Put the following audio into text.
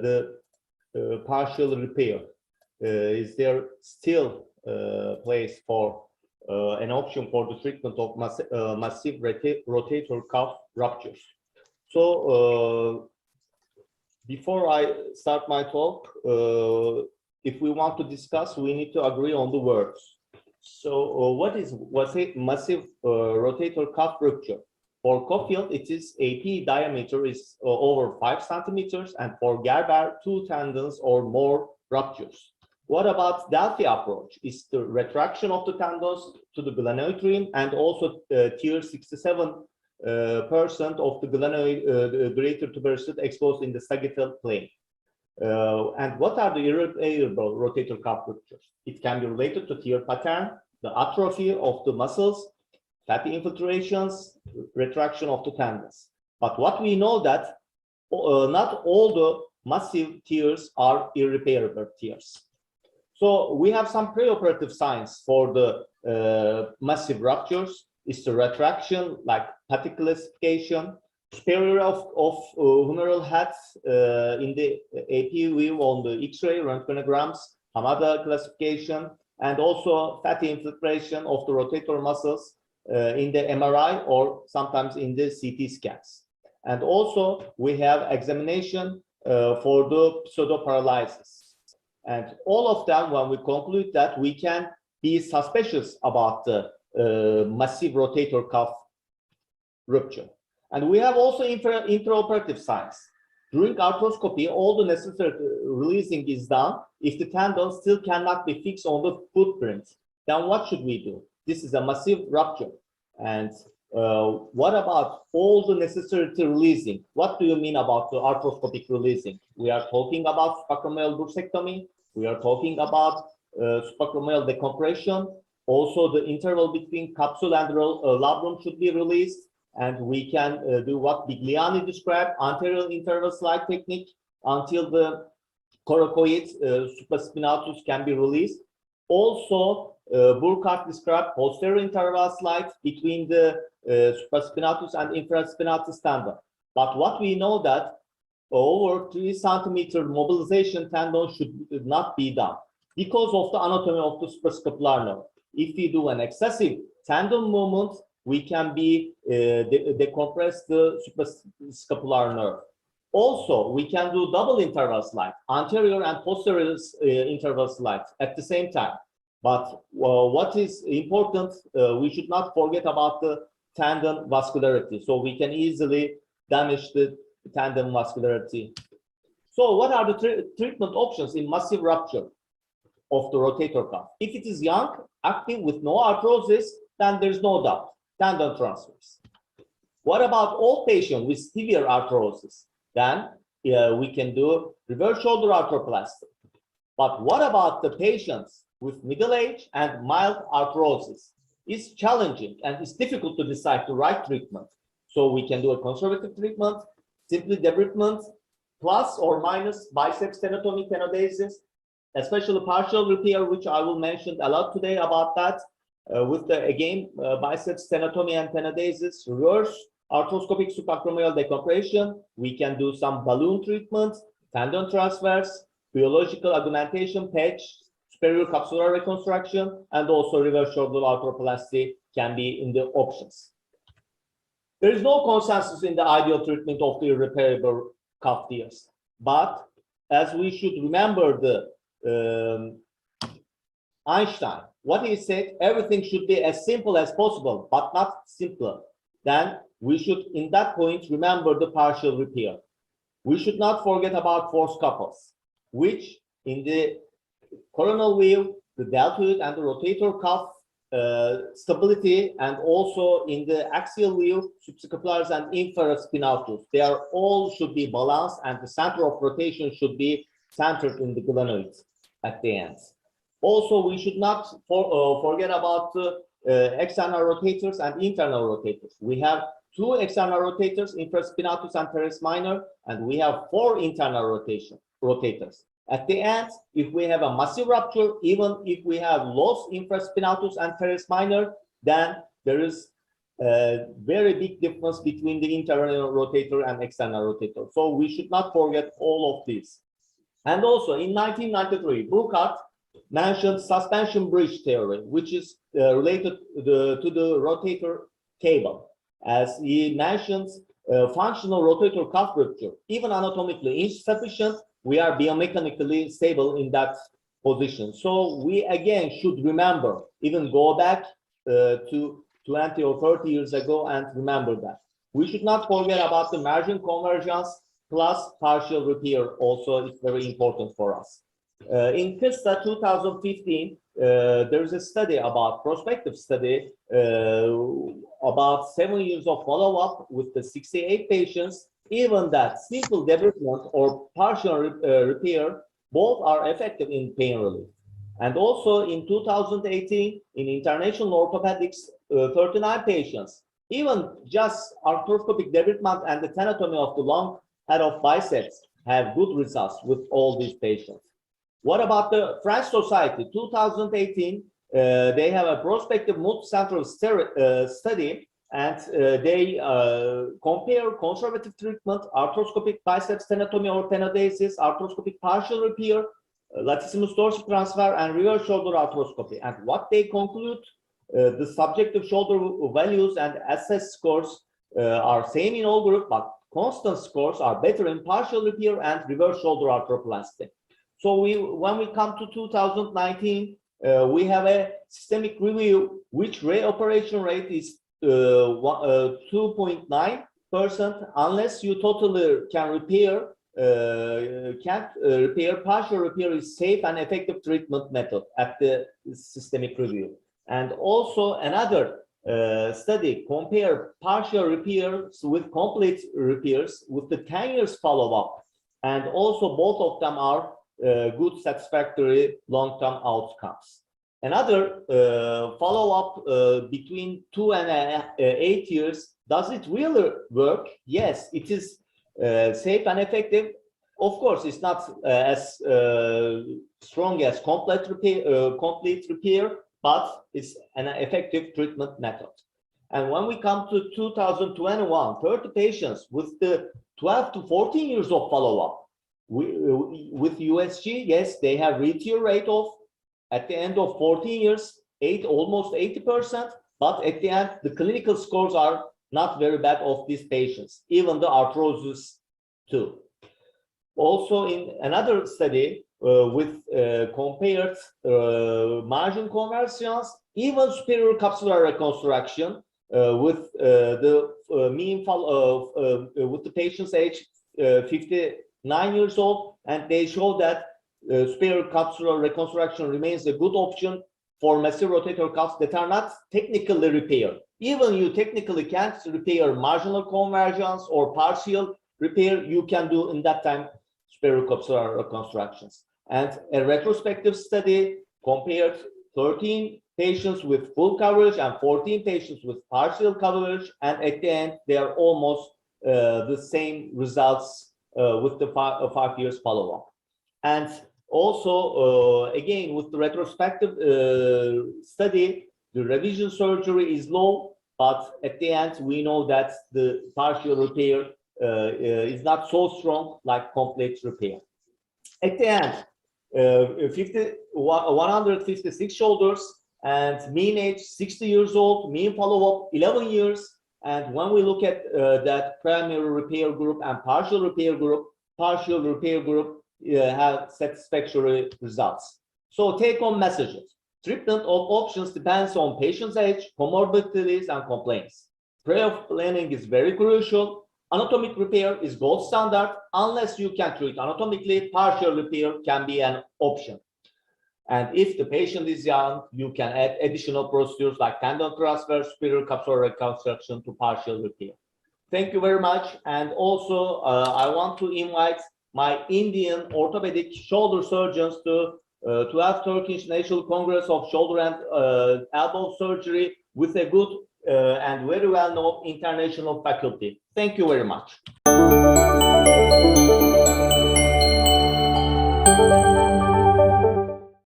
the partial repair? Is there still place for an option for the treatment of massive rotator cuff ruptures? So before I start my talk, if we want to discuss, we need to agree on the words. So what is massive rotator cuff rupture? For Coffield, it is AP diameter is over 5 centimeters, and for Gerber, 2 tendons or more ruptures. What about Delphi approach? Is the retraction of the tendons to the glenoid rim, and also tier 67% of the glenoid greater tuberosity exposed in the sagittal plane. And what are the irreparable rotator cuff ruptures? It can be related to tear pattern, the atrophy of the muscles, fatty infiltrations, retraction of the tendons. But what we know that not all the massive tears are irreparable tears. So we have some preoperative signs for the massive ruptures. It's the retraction, like patty calcification, superior of humeral heads in the AP view on the X-ray röntgenograms, Hamada classification, and also fatty infiltration of the rotator muscles in the MRI or sometimes in the CT scans. And also we have examination for the pseudoparalysis. And all of them, when we conclude that, we can be suspicious about the massive rotator cuff rupture. And we have also intraoperative signs. During arthroscopy, all the necessary releasing is done. If the tendon still cannot be fixed on the footprint, then what should we do? This is a massive rupture. And what about all the necessary releasing? What do you mean about the arthroscopic releasing? We are talking about supracranial bursectomy. We are talking about supracranial decompression. Also, the interval between capsule and labrum should be released. And we can do what Bigliani described, anterior interval slide technique, until the coracoid supraspinatus can be released. Also, Burkhardt described posterior interval slides between the supraspinatus and infraspinatus tendon. But what we know that over 3 centimeter mobilization tendon should not be done because of the anatomy of the suprascapular nerve. If we do an excessive tendon movement, we can be decompress the suprascapular nerve. Also, we can do double interval slide, anterior and posterior interval slides at the same time. But what is important, we should not forget about the tendon vascularity. So we can easily damage the tendon vascularity. So what are the treatment options in massive rupture of the rotator cuff? If it is young, active with no arthrosis, then there's no doubt, tendon transfers. What about old patients with severe arthrosis? Then we can do reverse shoulder arthroplasty. But what about the patients with middle age and mild arthrosis? It's challenging and it's difficult to decide the right treatment. So we can do a conservative treatment, simply debridement, plus or minus biceps tenotomy, tenodesis, especially partial repair, which I will mention a lot today about that. With the, again, biceps tenotomy and tenodesis, reverse arthroscopic supracranial decompression, we can do some balloon treatment, tendon transfers, biological augmentation, patch, superior capsular reconstruction, and also reverse shoulder arthroplasty can be in the options. There is no consensus in the ideal treatment of the irreparable cuff tears, but as we should remember the Einstein, what he said, everything should be as simple as possible, but not simpler. Then we should, in that point, remember the partial repair. We should not forget about force couples, which in the coronal view, the deltoid and the rotator cuff stability, and also in the axial view, subscapularis and infraspinatus, they are all should be balanced, and the center of rotation should be centered in the glenoid at the end. Also, we should not forget about the external rotators and internal rotators. We have 2 external rotators, infraspinatus and teres minor, and we have 4 internal rotators. At the end, if we have a massive rupture, even if we have lost infraspinatus and teres minor, then there is a very big difference between the internal rotator and external rotator. So we should not forget all of these. And also in 1993, Burkhardt mentioned suspension bridge theory, which is related to the rotator cable, as he mentions functional rotator cuff rupture. Even anatomically insufficient, we are biomechanically stable in that position. So we again should remember, even go back to 20 or 30 years ago and remember that. We should not forget about the margin convergence plus partial repair also is very important for us. In KISTA 2015, there is a study about prospective study about 7 years of follow-up with the 68 patients. Even that simple debridement or partial repair, both are effective in pain relief. And also in 2018, in international orthopedics, 39 patients, even just arthroscopic debridement and the tenotomy of the long head of biceps have good results with all these patients. What about the French Society? 2018, they have a prospective multicentral study, and they compare conservative treatment, arthroscopic biceps tenotomy or tenodesis, arthroscopic partial repair, latissimus dorsi transfer, and reverse shoulder arthroscopy. And what they conclude, the subjective shoulder values and assessed scores are same in all groups, but constant scores are better in partial repair and reverse shoulder arthroplasty. So when we come to 2019, we have a systemic review, which reoperation rate is 2.9%, unless you totally can repair, can't repair. Partial repair is safe and effective treatment method at the systemic review. And also another study compare partial repairs with complete repairs with the 10 years follow-up, and also both of them are good satisfactory long-term outcomes. Another follow-up between 2 and 8 years, does it really work? Yes, it is safe and effective. Of course, it's not as strong as complete repair, but it's an effective treatment method. And when we come to 2021, 30 patients with the 12 to 14 years of follow-up, with USG, yes, they have retear rate of, at the end of 14 years, almost 80%, but at the end, the clinical scores are not very bad of these patients, even the arthrosis too. Also in another study with compared margin conversions, even superior capsular reconstruction with the mean with the patient's age 59 years old, and they show that superior capsular reconstruction remains a good option for massive rotator cuffs that are not technically repaired. Even you technically can't repair marginal convergence or partial repair, you can do in that time superior capsular reconstructions. And a retrospective study compared 13 patients with full coverage and 14 patients with partial coverage, and at the end they are almost the same results with the 5 years follow-up. And also again with the retrospective study, the revision surgery is low, but at the end we know that the partial repair is not so strong like complete repair. At the end, 156 shoulders, and mean age 60 years old, mean follow-up 11 years. And when we look at that primary repair group and partial repair group have satisfactory results. So take-home messages. Treatment of options depends on patient's age, comorbidities, and complaints. Pre-op planning is very crucial. Anatomic repair is gold standard. Unless you can treat anatomically, partial repair can be an option. And if the patient is young, you can add additional procedures like tendon transfer, superior capsular reconstruction to partial repair. Thank you very much. And also, I want to invite my Indian orthopedic shoulder surgeons to 12th Turkish National Congress of Shoulder and Elbow Surgery with a good and very well-known international faculty. Thank you very much.